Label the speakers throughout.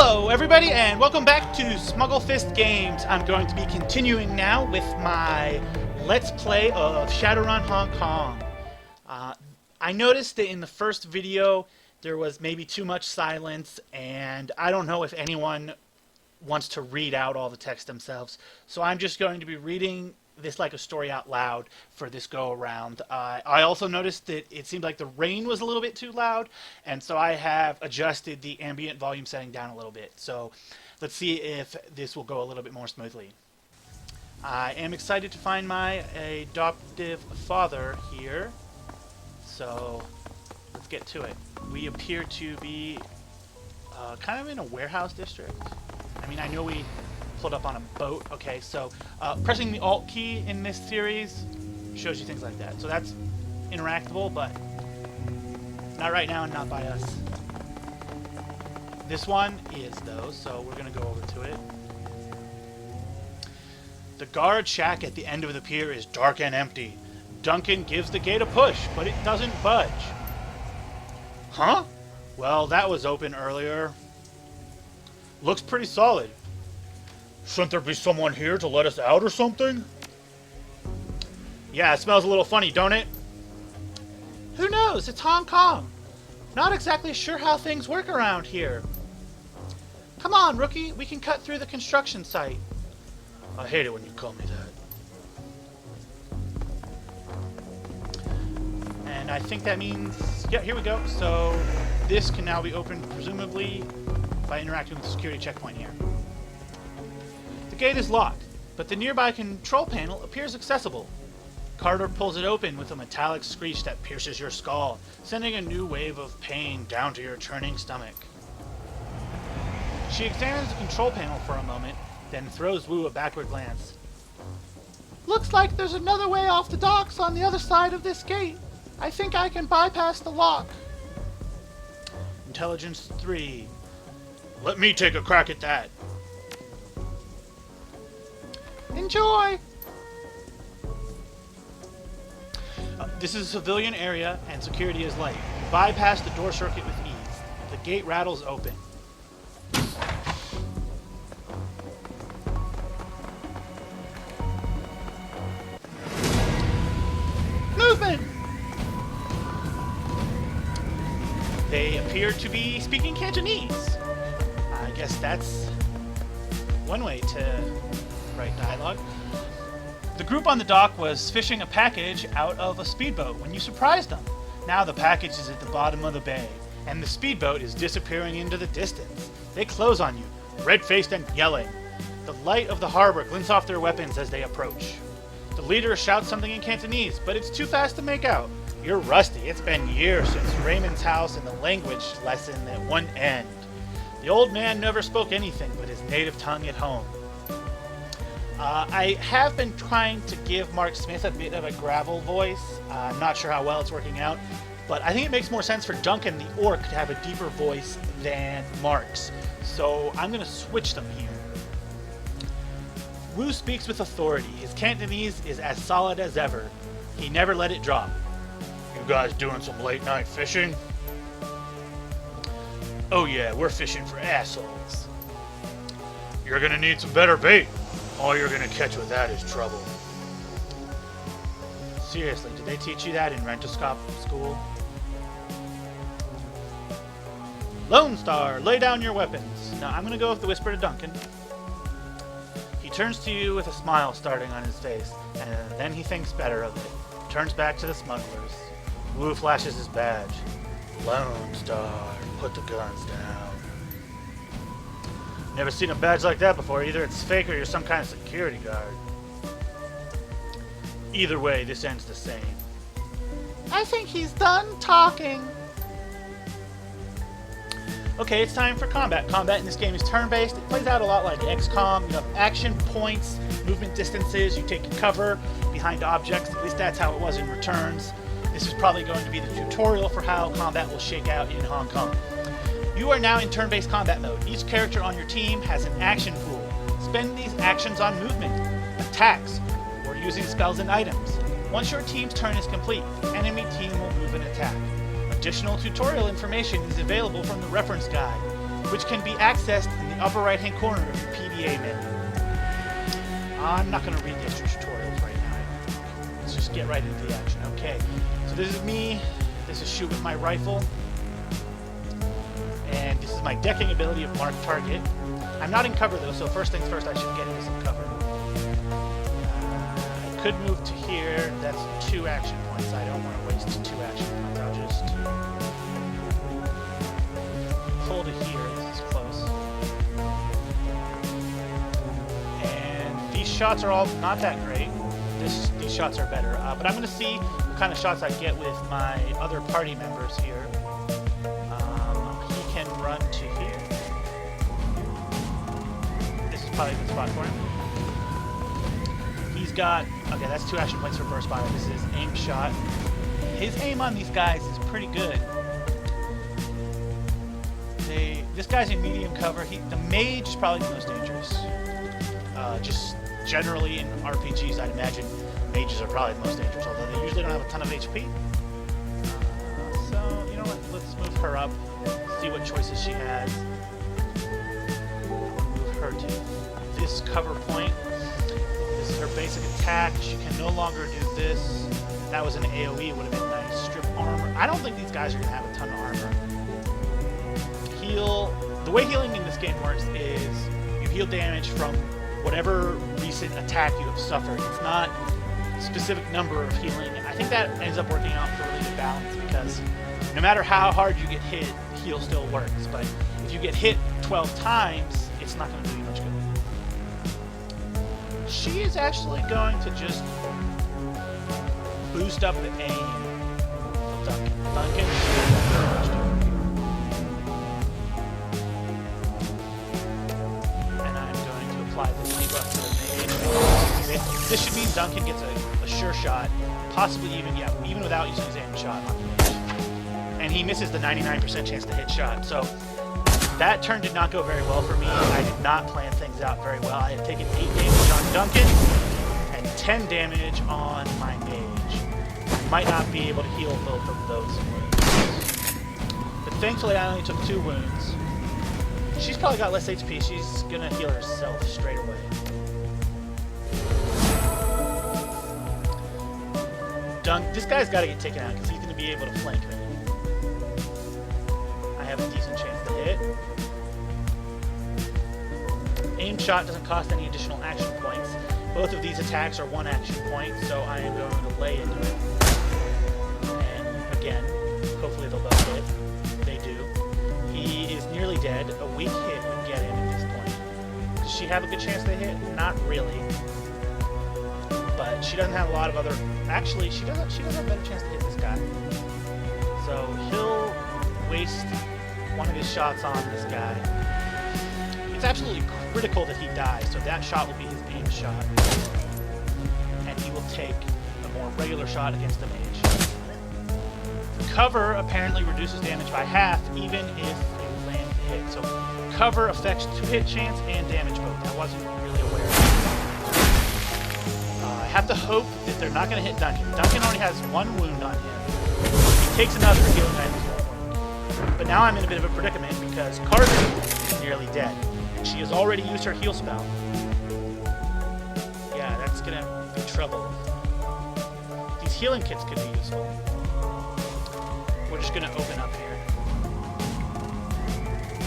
Speaker 1: Hello everybody and welcome back to Smuggle Fist Games. I'm going to be continuing now with my Let's Play of Shadowrun Hong Kong. I noticed that in the first video there was maybe too much silence, and I don't know if anyone wants to read out all the text themselves. So I'm just going to be reading this like a story out loud for this go around. I also noticed that it seemed like the rain was a little bit too loud, and so I have adjusted the ambient volume setting down a little bit. So let's see if this will go a little bit more smoothly. I am excited to find my adoptive father here, so let's get to it. We appear to be kind of in a warehouse district. I mean, I know we pulled up on a boat. Okay, so pressing the Alt key in this series shows you things like that. So that's interactable, but not right now and not by us. This one is, though, so we're going to go over to it. The guard shack at the end of the pier is dark and empty. Duncan gives the gate a push, but it doesn't budge. Huh? Well, that was open earlier. Looks pretty solid. Shouldn't there be someone here to let us out or something? Yeah, it smells a little funny, don't it? Who knows? It's Hong Kong. Not exactly sure how things work around here. Come on, rookie. We can cut through the construction site. I hate it when you call me that. And I think that means... yeah, here we go. So this can now be opened, presumably, by interacting with the security checkpoint here. The gate is locked, but the nearby control panel appears accessible. Carter pulls it open with a metallic screech that pierces your skull, sending a new wave of pain down to your churning stomach. She examines the control panel for a moment, then throws Wu a backward glance. Looks like there's another way off the docks on the other side of this gate. I think I can bypass the lock. Intelligence 3. Let me take a crack at that. Enjoy! This is a civilian area, and security is light. You bypass the door circuit with ease. The gate rattles open. Movement! They appear to be speaking Cantonese. I guess that's one way to write dialogue. The group on the dock was fishing a package out of a speedboat when you surprised them. Now the package is at the bottom of the bay, and the speedboat is disappearing into the distance. They close on you, red-faced and yelling. The light of the harbor glints off their weapons as they approach. The leader shouts something in Cantonese, but it's too fast to make out. You're rusty. It's been years since Raymond's house and the language lesson at one end. The old man never spoke anything but his native tongue at home. I have been trying to give Mark Smith a bit of a gravel voice. I'm not sure how well it's working out, but I think it makes more sense for Duncan the orc to have a deeper voice than Mark's. So I'm going to switch them here. Wu speaks with authority. His Cantonese is as solid as ever. He never let it drop. You guys doing some late night fishing? Oh yeah, we're fishing for assholes. You're going to need some better bait. All you're going to catch with that is trouble. Seriously, did they teach you that in Rent-A-Scop school? Lone Star, lay down your weapons. Now I'm going to go with the whisper to Duncan. He turns to you with a smile starting on his face, and then he thinks better of it. Turns back to the smugglers. Wu flashes his badge. Lone Star, put the guns down. Never seen a badge like that before. Either it's fake or you're some kind of security guard. Either way, this ends the same. I think he's done talking. Okay, it's time for combat. Combat in this game is turn-based. It plays out a lot like XCOM. You have action points, movement distances. You take cover behind objects. At least that's how it was in Returns. This is probably going to be the tutorial for how combat will shake out in Hong Kong. You are now in turn-based combat mode. Each character on your team has an action pool. Spend these actions on movement, attacks, or using spells and items. Once your team's turn is complete, the enemy team will move and attack. Additional tutorial information is available from the reference guide. which can be accessed in the upper right-hand corner of your PDA menu. I'm not going to read the extra tutorials right now. Let's just get right into the action. Okay, so this is me. This is shoot with my rifle. And this is my decking ability of mark target. I'm not in cover though, so first things first, I should get into some cover. I could move to here. That's 2 action points. I don't want to waste 2 action points. I'll just pull to here. This is close. And these shots are all not that great. These shots are better. But I'm going to see what kind of shots I get with my other party members here. He can run to here. This is probably a good spot for him. He's got, okay, that's 2 action points for burst fire. This is aim shot. His aim on these guys is pretty good. This guy's in medium cover. The mage is probably the most dangerous. Just generally in RPGs, I'd imagine mages are probably the most dangerous, although they usually don't have a ton of HP. So, you know what, let's move her up, see what choices she has. Move her to this cover point. This is her basic attack. She can no longer do this. That was an AoE, it would have been nice. Strip armor. I don't think these guys are going to have a ton of armor. Heal. The way healing in this game works is you heal damage from whatever recent attack you have suffered. It's not a specific number of healing. I think that ends up working out for really good balance because no matter how hard you get hit, heal still works. But if you get hit 12 times, it's not going to do you much good. She is actually going to just boost up the aim of Duncan. And I'm going to apply the debuff to the mage. This should mean Duncan gets a sure shot, possibly even without using his aim shot on the mage. And he misses the 99% chance to hit shot. So that turn did not go very well for me. I did not plan things out very well. I had taken 8 damage on Duncan and 10 damage on my mage. I might not be able to heal both of those wounds. But thankfully I only took 2 wounds. She's probably got less HP. She's gonna heal herself straight away. This guy's gotta get taken out because he's gonna be able to flank me. I have a decent chance to hit. Aim shot doesn't cost any additional action points. Both of these attacks are 1 action point, so I am going to lay into it. And again, hopefully they'll both hit. They do. He is nearly dead. A weak hit would get him at this point. Does she have a good chance to hit? Not really. But she doesn't have a lot of other... Actually, she does have a better chance to hit this guy. So he'll waste one of his shots on this guy. It's absolutely critical that he dies, so that shot will be his aim shot. And he will take a more regular shot against the mage. Cover apparently reduces damage by half, even if you land the hit. So cover affects 2 hit chance and damage both. I wasn't really aware of that. I have to hope that they're not going to hit Duncan. Duncan already has 1 wound on him. If he takes another, healing items won't work. But now I'm in a bit of a predicament because Carter is nearly dead. She has already used her heal spell. Yeah, that's gonna be trouble. These healing kits could be useful. We're just gonna open up here.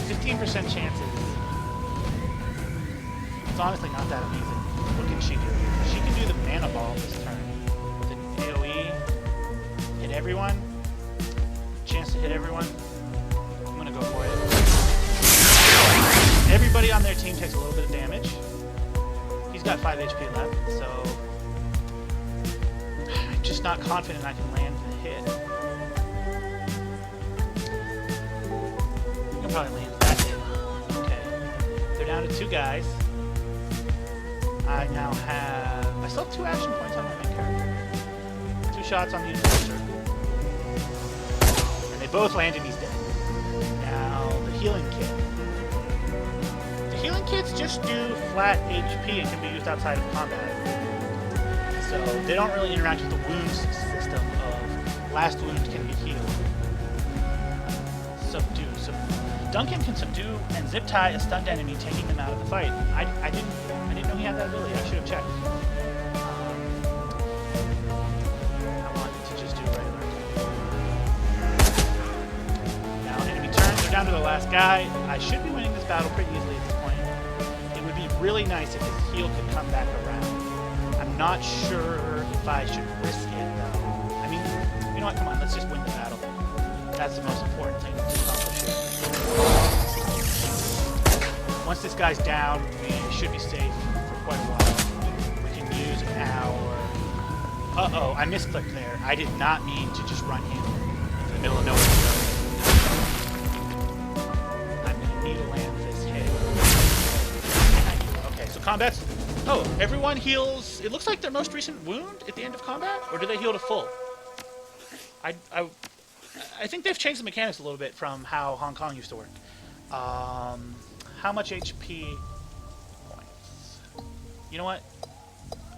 Speaker 1: 15% chances. It's honestly not that amazing. What can she do? She can do the mana ball this turn. With an AoE. Hit everyone. Chance to hit everyone. I'm gonna go for it. Everybody on their team takes a little bit of damage. He's got 5 HP left, so I'm just not confident I can land the hit. I can probably land that hit. Okay. They're down to 2 guys. I still have 2 action points on my main character. 2 shots on the enforcer. And they both land and he's dead. Now, the healing kit. Healing kits just do flat HP and can be used outside of combat. So they don't really interact with the wounds system of last wound can be healed. Subdue. So Duncan can subdue and zip tie a stunned enemy, taking them out of the fight. I didn't know he had that ability. I should have checked. I wanted to just do regular. Now enemy turn. They're down to the last guy. I should be winning this battle pretty easily at this point. It would be really nice if his heal could come back around. I'm not sure if I should risk it though. I mean, you know what? Come on, let's just win the battle. That's the most important thing to accomplish here. Once this guy's down, we should be safe for quite a while. We can use our... Uh-oh, I misclicked there. I did not mean to just run him into the middle of nowhere. I'm going to need to land this hit. Okay, so combat's... Oh, everyone heals... It looks like their most recent wound at the end of combat? Or do they heal to full? I think they've changed the mechanics a little bit from how Hong Kong used to work. How much HP points? You know what?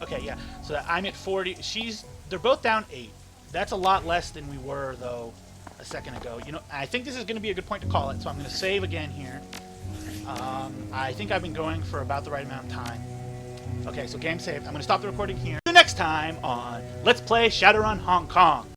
Speaker 1: Okay, yeah. So I'm at 40. They're both down 8. That's a lot less than we were, though, a second ago. You know, I think this is going to be a good point to call it, so I'm going to save again here. I think I've been going for about the right amount of time. Okay, so game saved. I'm going to stop the recording here. See you next time on Let's Play Shadowrun Hong Kong.